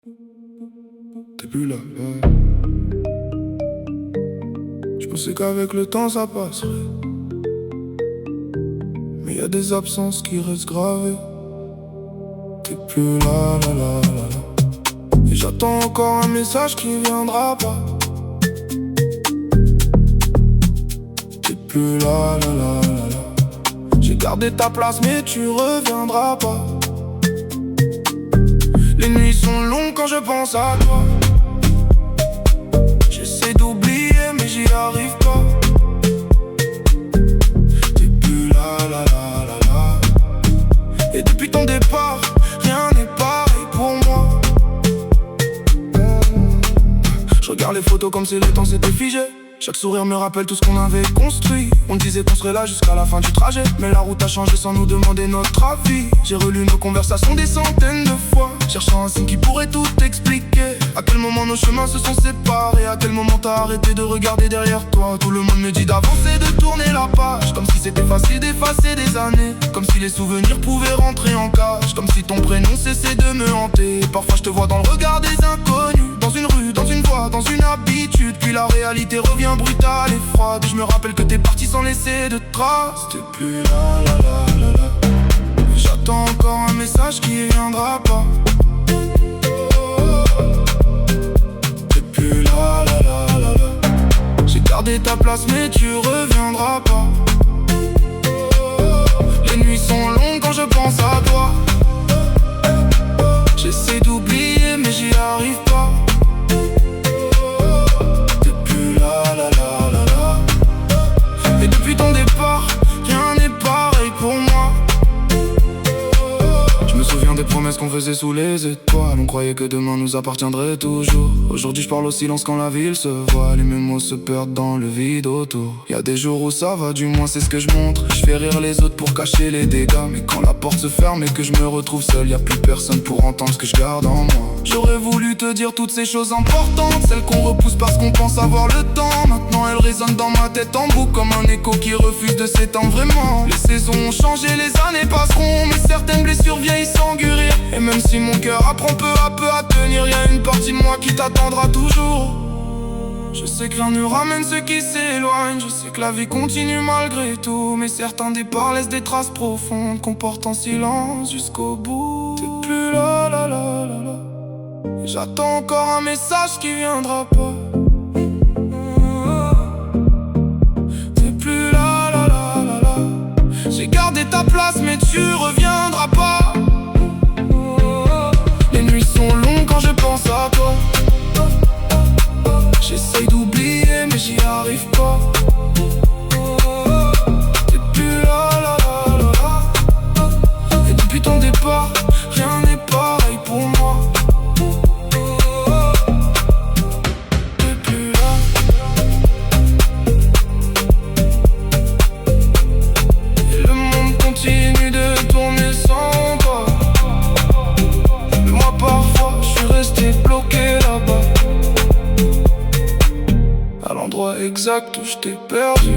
T'es plus là, Je pensais qu'avec le temps ça passerait, mais y a des absences qui restent gravées. T'es plus là, Et j'attends encore un message qui viendra pas. T'es plus là, J'ai gardé ta place mais tu reviendras pas. Les nuits sont longues quand je pense à toi. J'essaie d'oublier mais j'y arrive pas. T'es plus là, Et depuis ton départ, rien n'est pareil pour moi. Je regarde les photos comme si le temps s'était figé. Chaque sourire me rappelle tout ce qu'on avait construit. On disait qu'on serait là jusqu'à la fin du trajet, mais la route a changé sans nous demander notre avis. J'ai relu nos conversations des centaines de fois, cherchant un signe qui pourrait tout expliquer. À quel moment nos chemins se sont séparés, à quel moment t'as arrêté de regarder derrière toi. Tout le monde me dit d'avancer, de tourner la page, comme si c'était facile d'effacer des années, comme si les souvenirs pouvaient rentrer en cage, comme si ton prénom cessait de me hanter. Parfois je te vois dans le regard des inconnus, dans une rue, dans une voie, dans une habitude. Puis la réalité revient brutale et froide, et je me rappelle que t'es parti sans laisser de traces. T'es plus là, J'attends encore un message qui viendra pas. T'es plus là, J'ai gardé ta place mais tu reviendras pas. Les nuits sont longues quand je pense à toi. J'essaie d'oublier mais j'y arrive pas. T'es plus là, Et depuis ton départ, rien n'est pareil pour moi. Je me souviens des promesses qu'on faisait sous les étoiles. On croyait que demain nous appartiendrait toujours. Aujourd'hui je parle au silence quand la ville se voit. Les mêmes mots se perdent dans le vide autour. Y a des jours où ça va, du moins c'est ce que je montre. Je fais rire les autres pour cacher les dégâts, mais quand la porte se ferme et que je me retrouve seul, y a plus personne pour entendre ce que je garde en moi. J'aurais voulu te dire toutes ces choses importantes, celles qu'on repousse parce qu'on pense avoir le temps. Maintenant elles résonnent dans ma tête en boucle comme un écho qui refuse de s'éteindre vraiment. Les saisons ont changé, les années passeront, mais certaines blessures vieillissent sans guérir. Et même si mon cœur apprend peu à peu à tenir, y a une partie de moi qui t'attendra toujours. Je sais que rien ne ramène ceux qui s'éloignent, je sais que la vie continue malgré tout, mais certains départs laissent des traces profondes qu'on porte en silence jusqu'au bout. T'es plus là, Et j'attends encore un message qui viendra pas. T'es plus là, J'ai gardé ta place mais tu reviendras pas. Les nuits sont longues quand je pense à toi. J'essaye d'oublier mais j'y arrive pas. T'es plus là, Et depuis ton départ, rien n'est pareil pour moi. T'es plus là. Et le monde continue de tourner sans toi. Mais moi parfois je suis resté bloqué là-bas, à l'endroit exact où je t'ai perdu.